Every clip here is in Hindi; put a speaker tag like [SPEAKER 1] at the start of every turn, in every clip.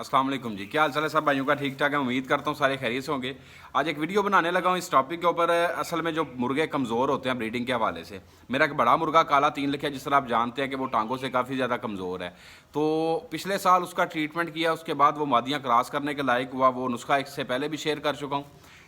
[SPEAKER 1] अस्सलाम वालेकुम जी, क्या हाल चाल है सब भाइयों का? ठीक ठाक है, उम्मीद करता हूँ सारे खैरियत से होंगे। आज एक वीडियो बनाने लगा हूँ इस टॉपिक के ऊपर। असल में जो मुर्गे कमज़ोर होते हैं ब्रीडिंग के हवाले से, मेरा एक बड़ा मुर्गा काला तीन लिखा है, जिस तरह आप जानते हैं कि वो टांगों से काफ़ी ज़्यादा कमज़ोर है। तो पिछले साल उसका ट्रीटमेंट किया, उसके बाद वो मादियाँ क्रॉस करने के लायक हुआ। वो नुस्खा इससे पहले भी शेयर कर चुका हूँ।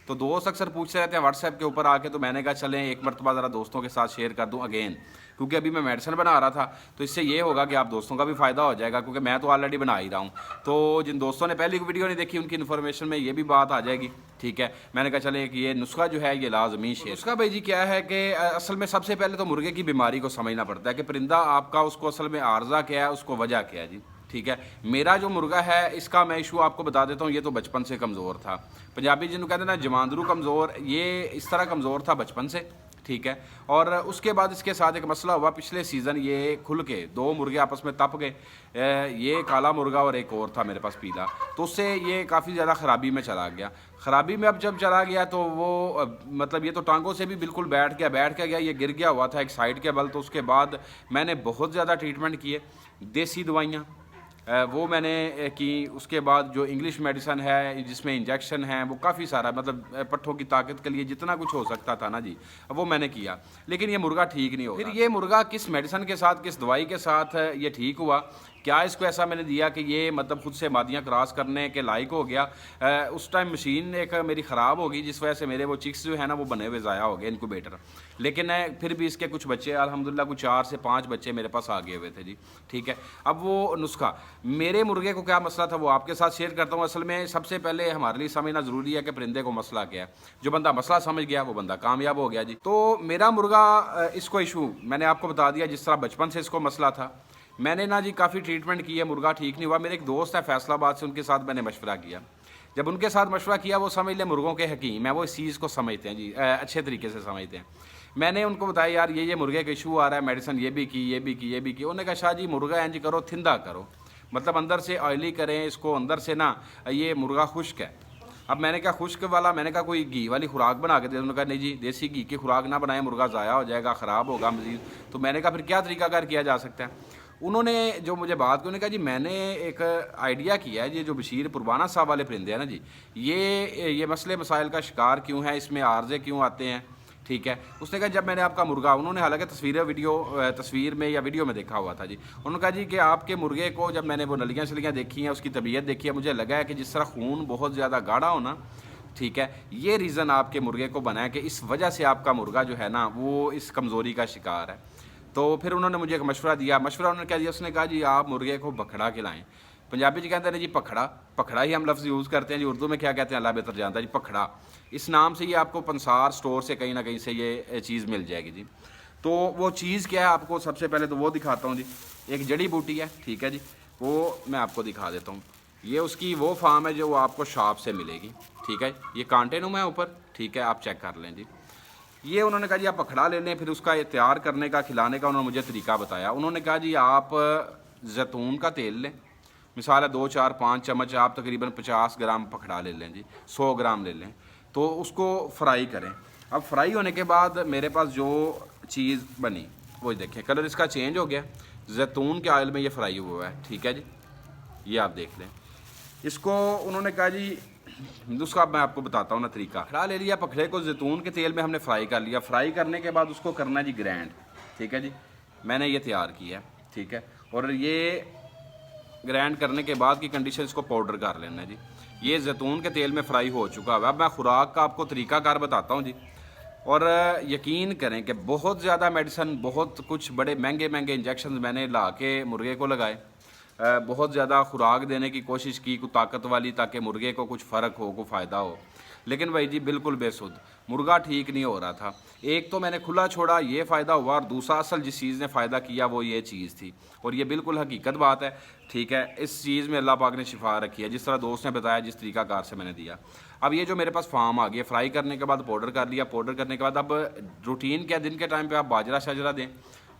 [SPEAKER 1] तो दोस्त अक्सर पूछते रहते हैं व्हाट्सएप के ऊपर आके, तो मैंने कहा चलें एक मरतबा ज़रा दोस्तों के साथ शेयर कर दूं अगेन, क्योंकि अभी मैं मेडिसिन बना रहा था। तो इससे ये होगा कि आप दोस्तों का भी फ़ायदा हो जाएगा, क्योंकि मैं तो ऑलरेडी बना ही रहा हूँ। तो जिन दोस्तों ने पहली वीडियो नहीं देखी उनकी इन्फॉर्मेशन में ये भी बात आ जाएगी। ठीक है, मैंने कहा चले कि ये नुस्खा जो है ये लाजमी शेयर। नुस्खा भाई जी क्या है कि असल में सबसे पहले तो मुर्गे की बीमारी को समझना पड़ता है कि परिंदा आपका उसको असल में आर्जा क्या है, उसको वजह क्या है जी। ठीक है, मेरा जो मुर्गा है इसका मैं इशू आपको बता देता हूँ। ये तो बचपन से कमज़ोर था। पंजाबी जिन्होंने कहते हैं ना जमांदरू कमज़ोर, ये इस तरह कमज़ोर था बचपन से। ठीक है, और उसके बाद इसके साथ एक मसला हुआ पिछले सीज़न, ये खुल के दो मुर्गे आपस में तप गए। ये काला मुर्गा और एक और था मेरे पास पीला, तो उससे ये काफ़ी ज़्यादा ख़राबी में चला गया। ख़राबी में अब जब चला गया तो वो मतलब ये तो टांगों से भी बिल्कुल बैठ गया, ये गिर गया हुआ था एक साइड के बल। तो उसके बाद मैंने बहुत ज़्यादा ट्रीटमेंट किए, देसी दवाइयाँ वो मैंने की। उसके बाद जो इंग्लिश मेडिसन है जिसमें इंजेक्शन है वो काफ़ी सारा, मतलब पट्ठों की ताकत के लिए जितना कुछ हो सकता था ना जी, वो मैंने किया। लेकिन ये मुर्गा ठीक नहीं हो रहा। फिर ये मुर्गा किस मेडिसन के साथ, किस दवाई के साथ ये ठीक हुआ, क्या इसको ऐसा मैंने दिया कि ये मतलब खुद से मादियाँ क्रॉस करने के लायक हो गया। उस टाइम मशीन एक मेरी ख़राब होगी, जिस वजह से मेरे वो चिक्स जो है ना वो बने हुए ज़ाया हो गए, इनक्यूबेटर। लेकिन फिर भी इसके कुछ बच्चे अल्हम्दुलिल्लाह कुछ 4 से 5 बच्चे मेरे पास आ गए हुए थे जी। ठीक है, अब वो नुस्खा मेरे मुर्गे को क्या मसला था वो आपके साथ शेयर करता हूँ। असल में सबसे पहले हमारे लिए समझना ज़रूरी है कि परिंदे को मसला क्या है। जो बंदा मसला समझ गया वो बंदा कामयाब हो गया जी। तो मेरा मुर्गा इसको इशू मैंने आपको बता दिया, जिस तरह बचपन से इसको मसला था। मैंने ना जी काफ़ी ट्रीटमेंट की है, मुर्गा ठीक नहीं हुआ। मेरे एक दोस्त है फैसलाबाद से, उनके साथ मैंने मशवरा किया। जब उनके साथ मशवरा किया, वो समझ ले मुर्गों के हकीम है, वो इस चीज़ को समझते हैं जी, अच्छे तरीके से समझते हैं। मैंने उनको बताया यार ये मुर्गे का इशू आ रहा है, मेडिसिन ये भी की, ये भी की, ये भी की। उन्होंने कहा शाह जी मुर्गा इंज करो, थिंदा करो, मतलब अंदर से ऑयली करें इसको, अंदर से ना ये मुर्गा खुश्क है। अब मैंने कहा खुश्क वाला, मैंने कहा कोई घी वाली खुराक बना के दे। उन्होंने कहा नहीं जी देसी घी की खुराक ना बनाए, मुर्गा ज़ाया हो जाएगा, ख़राब होगा मज़ीद। तो मैंने कहा फिर क्या तरीकाकार किया जा सकता है। उन्होंने जो मुझे बात की, उन्होंने कहा जी मैंने एक आइडिया किया है, ये जो बशीर पुरबाना साहब वाले परिंदे हैं ना जी, ये मसले मसाइल का शिकार क्यों है, इसमें आर्जे क्यों आते हैं। ठीक है, उसने कहा जब मैंने आपका मुर्गा, उन्होंने हालांकि तस्वीर में या वीडियो में देखा हुआ था जी। उन्होंने कहा जी कि आपके मुर्गे को जब मैंने वो नलियाँ शलियाँ देखी हैं, उसकी तबीयत देखी है, मुझे लगा है कि जिस तरह खून बहुत ज़्यादा गाढ़ा हो ना, ठीक है, ये रीज़न आपके मुर्गे को बना है कि इस वजह से आपका मुर्गा जो है ना वो इस कमज़ोरी का शिकार है। तो फिर उन्होंने मुझे एक मशवरा दिया। उन्होंने क्या दिया, उसने कहा जी आप मुर्गे को बखड़ा खिलाएं। पंजाबी जी कहते हैं जी पखड़ा, पखड़ा ही हम लफ्ज़ यूज़ करते हैं जी। उर्दू में क्या कहते हैं अल्लाह बेहतर जानता है जी, पखड़ा। इस नाम से ये आपको पंसार स्टोर से कहीं ना कहीं से ये चीज़ मिल जाएगी जी। तो वो चीज़ क्या है आपको सबसे पहले तो वो दिखाता हूँ जी। एक जड़ी बूटी है, ठीक है जी, वो मैं आपको दिखा देता हूँ। ये उसकी वो फार्म है जो आपको शॉप से मिलेगी। ठीक है, ये कांटे नुमा है ऊपर, ठीक है, आप चेक कर लें जी। ये उन्होंने कहा जी आप पखड़ा ले लें। फिर उसका ये तैयार करने का, खिलाने का उन्होंने मुझे तरीका बताया। उन्होंने कहा जी आप जैतून का तेल लें, मिसाल है 2 4 5 चम्मच, आप तकरीबन 50 ग्राम पखड़ा ले लें जी, 100 ग्राम ले लें। तो उसको फ्राई करें। अब फ्राई होने के बाद मेरे पास जो चीज़ बनी वो देखें, कलर इसका चेंज हो गया, जैतून के ऑयल में ये फ्राई हुआ है। ठीक है जी, ये आप देख लें। इसको उन्होंने कहा जी उसका मैं आपको बताता हूँ ना तरीका। पखड़ा ले लिया, पखड़े को जैतून के तेल में हमने फ्राई कर लिया। फ्राई करने के बाद उसको करना जी ग्रैंड। ठीक है जी, मैंने ये तैयार किया। ठीक है, और ये ग्रैंड करने के बाद की कंडीशन, इसको पाउडर कर लेना है जी। ये जैतून के तेल में फ्राई हो चुका है। अब मैं खुराक का आपको तरीकाकार बताता हूँ जी। और यकीन करें कि बहुत ज़्यादा मेडिसन, बहुत कुछ बड़े महंगे महंगे इंजेक्शन मैंने ला के मुर्गे को लगाए, बहुत ज़्यादा खुराक देने की कोशिश की, कुछ ताकत वाली, ताकि मुर्गे को कुछ फ़र्क हो, कुछ फ़ायदा हो। लेकिन भाई जी बिल्कुल बेसुध, मुर्गा ठीक नहीं हो रहा था। एक तो मैंने खुला छोड़ा, ये फ़ायदा हुआ, और दूसरा असल जिस चीज़ ने फ़ायदा किया वो ये चीज़ थी, और ये बिल्कुल हकीकत बात है। ठीक है, इस चीज़ में अल्लाह पाक ने शिफा रखी है, जिस तरह दोस्त ने बताया, जिस तरीकाकार से मैंने दिया। अब ये जो मेरे पास फार्म आ गया, फ्राई करने के बाद पाउडर कर लिया। पाउडर करने के बाद अब रूटीन क्या, दिन के टाइम पर आप बाजरा शाजरा दें,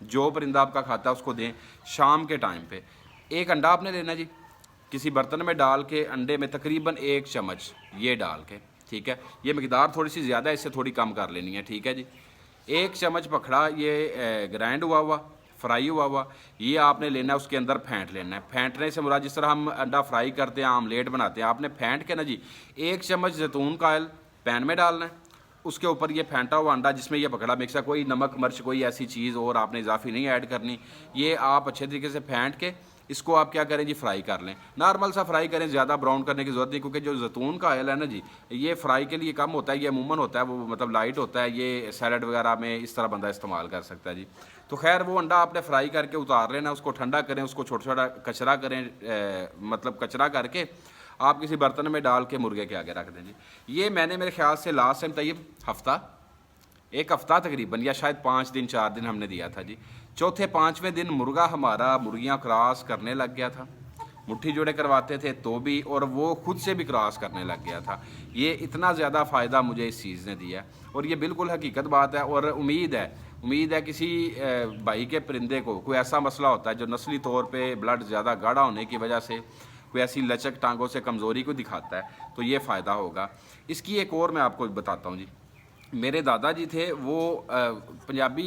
[SPEAKER 1] जो परिंदा आपका खाता है उसको दें। शाम के टाइम पर एक अंडा आपने लेना जी, किसी बर्तन में डाल के अंडे में तकरीबन 1 चम्मच ये डाल के, ठीक है, ये मकदार थोड़ी सी ज़्यादा है, इससे थोड़ी कम कर लेनी है। ठीक है जी, 1 चम्मच पखड़ा ये ग्राइंड हुआ फ्राई हुआ हुआ, ये आपने लेना है, उसके अंदर फेंट लेना है। फेंटने से मुराद जिस तरह हम अंडा फ्राई करते हैं, आमलेट बनाते हैं, आपने फेंट के ना जी 1 चम्मच जैतून का ऑयल पैन में डालना है, उसके ऊपर ये फेंटा हुआ अंडा जिसमें ये पकड़ा मिक्स है, कोई नमक मिर्च कोई ऐसी चीज़ और आपने इजाफी नहीं ऐड करनी। ये आप अच्छे तरीके से फेंट के इसको आप क्या करें जी, फ्राई कर लें। नॉर्मल सा फ्राई करें, ज़्यादा ब्राउन करने की ज़रूरत नहीं, क्योंकि जो जैतून का ऑयल है ना जी, ये फ्राई के लिए कम होता है, ये अमूमन होता है वो मतलब लाइट होता है, ये सैलड वगैरह में इस तरह बंदा इस्तेमाल कर सकता है जी। तो खैर वो अंडा आपने फ्राई करके उतार लेना, उसको ठंडा करें, उसको छोटा छोटा कचरा करें, मतलब कचरा करके आप किसी बर्तन में डाल के मुर्गे के आगे रख दें जी। ये मैंने मेरे ख्याल से लास्ट टाइम तयब एक हफ़्ता तकरीबन, या शायद 5 दिन 4 दिन हमने दिया था जी। चौथे 5वें दिन मुर्गा हमारा मुर्गियाँ क्रॉस करने लग गया था, मुट्ठी जोड़े करवाते थे तो भी, और वो खुद से भी क्रॉस करने लग गया था। ये इतना ज़्यादा फ़ायदा मुझे इस चीज़ ने दिया है, और ये बिल्कुल हकीकत बात है। और उम्मीद है किसी भाई के परिंदे को कोई ऐसा मसला होता है जो नस्ली तौर पे ब्लड ज़्यादा गाढ़ा होने की वजह से कोई ऐसी लचक टांगों से कमज़ोरी को दिखाता है, तो ये फ़ायदा होगा। इसकी एक और मैं आपको बताता हूँ जी। मेरे दादा जी थे वो पंजाबी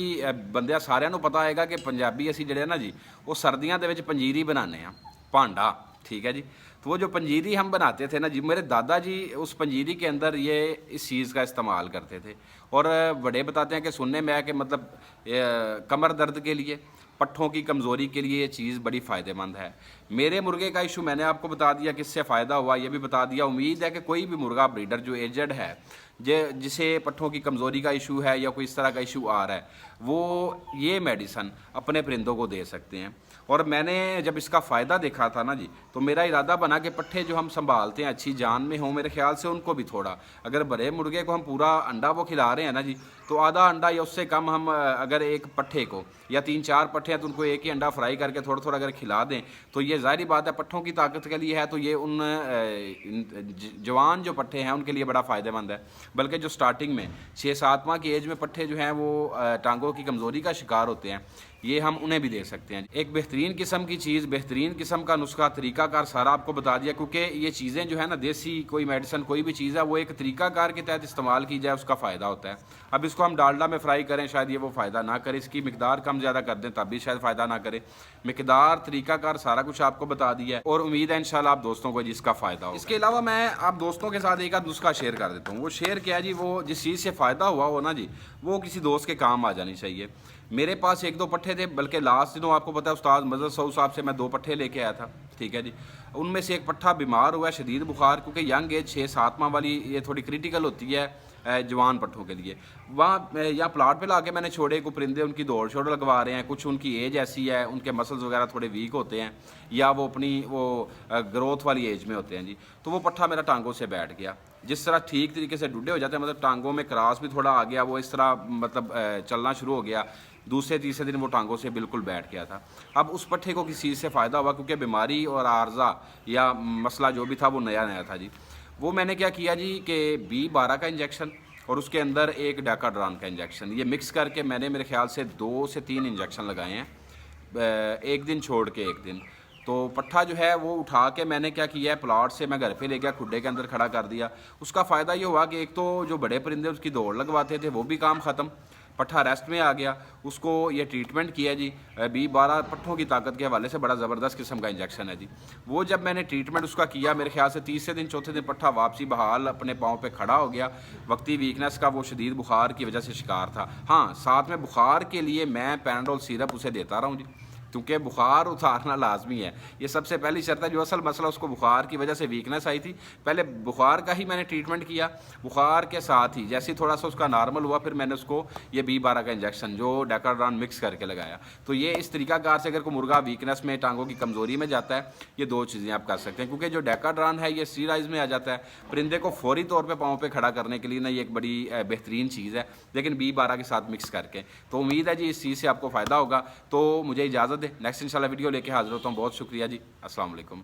[SPEAKER 1] बंदे सारिਆਂ ਨੂੰ पता है कि पंजाबी असी ਜਿਹੜੇ ना जी वो सर्दियों के पंजीरी बनाने हैं, भांडा, ठीक है जी। तो वो जो पंजीरी हम बनाते थे ना जी, मेरे दादा जी उस पंजीरी के अंदर ये इस चीज़ का इस्तेमाल करते थे। और बड़े बताते हैं कि सुनने में है कि मतलब कमर दर्द के लिए, पट्ठों की कमज़ोरी के लिए ये चीज़ बड़ी फ़ायदेमंद है। मेरे मुर्गे का इशू मैंने आपको बता दिया, किससे फ़ायदा हुआ ये भी बता दिया। उम्मीद है कि कोई भी मुर्गा ब्रीडर जो एजड है, जिसे पट्ठों की कमज़ोरी का इशू है या कोई इस तरह का इशू आ रहा है, वो ये मेडिसन अपने परिंदों को दे सकते हैं। और मैंने जब इसका फ़ायदा देखा था ना जी, तो मेरा इरादा बना कि पट्ठे जो हम संभालते हैं अच्छी जान में हों, मेरे ख्याल से उनको भी थोड़ा, अगर बड़े मुर्गे को हम पूरा अंडा वो खिला रहे हैं ना जी, तो आधा अंडा या उससे कम हम अगर एक पट्ठे को, या 3-4 पट्ठे हैं तो उनको एक ही अंडा फ्राई करके थोड़ा थोड़ा अगर खिला दें, तो ये ज़ाहिर बात है पट्ठों की ताकत के लिए है, तो ये उन जवान जो पट्ठे हैं उनके लिए बड़ा फ़ायदेमंद है। बल्कि जो स्टार्टिंग में 6-7 माह की एज में पट्ठे जो हैं वो टांगों की कमज़ोरी का शिकार होते हैं, ये हम उन्हें भी दे सकते हैं। एक बेहतरीन किस्म की चीज़, बेहतरीन किस्म का नुस्खा, तरीकाकार सारा आपको बता दिया, क्योंकि ये चीज़ें जो है ना, देसी कोई मेडिसिन कोई भी चीज़ है वो एक तरीकाकार के तहत इस्तेमाल की जाए उसका फ़ायदा होता है। अब इसको हम डालडा में फ्राई करें शायद ये वो फ़ायदा ना करे, इसकी मिकदार कम ज़्यादा कर दें तब भी शायद फ़ायदा ना करे। मिकदार, तरीकाकार सारा कुछ आपको बता दिया है, और उम्मीद है इंशाल्लाह आप दोस्तों को जिसका फ़ायदा हो। इसके अलावा मैं आप दोस्तों के साथ एक आध नुस्खा शेयर कर देता हूँ। वो शेयर किया जी, वो जिस चीज़ से फ़ायदा हुआ हो ना जी, वो किसी दोस्त के काम आ जानी चाहिए। मेरे पास 1-2 पट्ठे थे, बल्कि लास्ट दिनों आपको पता है उस्ताद मजहर सऊद साहब से मैं 2 पट्ठे लेके आया था, ठीक है जी। उनमें से एक पट्ठा बीमार हुआ, शदीद बुखार, क्योंकि यंग एज 6-7 माह वाली ये थोड़ी क्रिटिकल होती है जवान पट्ठों के लिए। वहाँ यहाँ प्लाट पे ला के मैंने छोड़े, को परिंदे उनकी दौड़ शोड़ लगवा रहे हैं, कुछ उनकी एज ऐसी है, उनके मसल्स वगैरह थोड़े वीक होते हैं, या वो अपनी वो ग्रोथ वाली एज में होते हैं जी। तो वो पट्ठा मेरा टांगों से बैठ गया। जिस तरह ठीक तरीके से डुड्डे हो जाते हैं, मतलब टांगों में क्रॉस भी थोड़ा आ गया, वो इस तरह मतलब चलना शुरू हो गया। दूसरे तीसरे दिन वो टांगों से बिल्कुल बैठ गया था। अब उस पट्ठे को किसी चीज़ से फ़ायदा हुआ, क्योंकि बीमारी और आर्जा या मसला जो भी था वो नया नया था जी। वो मैंने क्या किया जी कि B12 का इंजेक्शन और उसके अंदर एक डाकाड्रान का इंजेक्शन, ये मिक्स करके मैंने मेरे ख्याल से 2 से 3 इंजेक्शन लगाए हैं, एक दिन छोड़ के एक दिन। तो पट्ठा जो है वो उठा के मैंने क्या किया है, प्लाट से मैं घर पे ले गया, खुड्डे के अंदर खड़ा कर दिया। उसका फ़ायदा ये हुआ कि एक तो जो बड़े परिंदे उसकी दौड़ लगवाते थे वो भी काम ख़त्म, पट्ठा रेस्ट में आ गया। उसको ये ट्रीटमेंट किया जी, B12 पट्ठों की ताकत के हवाले से बड़ा ज़बरदस्त किस्म का इंजेक्शन है जी। वो जब मैंने ट्रीटमेंट उसका किया, मेरे ख्याल से तीसरे दिन चौथे दिन पट्ठा वापसी बहाल अपने पाँव पे खड़ा हो गया। वक्ती वीकनेस का वो शदीद बुखार की वजह से शिकार था। हाँ, साथ में बुखार के लिए मैं पैराडोल सिरप उसे देता रहा हूँ जी, क्योंकि बुखार उतारना लाजमी है, ये सबसे पहली शर्त है। जो असल मसला उसको बुखार की वजह से वीकनेस आई थी, पहले बुखार का ही मैंने ट्रीटमेंट किया। बुखार के साथ ही जैसे ही थोड़ा सा उसका नॉर्मल हुआ, फिर मैंने उसको ये B12 का इंजेक्शन जो डाकाड्रान मिक्स करके लगाया। तो ये इस तरीकाकार से अगर कोई मुर्गा वीकनेस में, टांगों की कमज़ोरी में जाता है, ये 2 चीज़ें आप कर सकते हैं। क्योंकि जो डाकाड्रान है ये स्टीरॉइड्स में आ जाता है, परिंदे को फौरी तौर पर पाँव पे खड़ा करने के लिए ना ये एक बड़ी बेहतरीन चीज़ है, लेकिन B12 के साथ मिक्स करके। तो उम्मीद है जी इस चीज़ से आपको फ़ायदा होगा। तो मुझे इजाज़त दे, नेक्स्ट इंशाल्लाह वीडियो लेके हाजिर होता हूँ। बहुत शुक्रिया जी, अस्सलाम वालेकुम।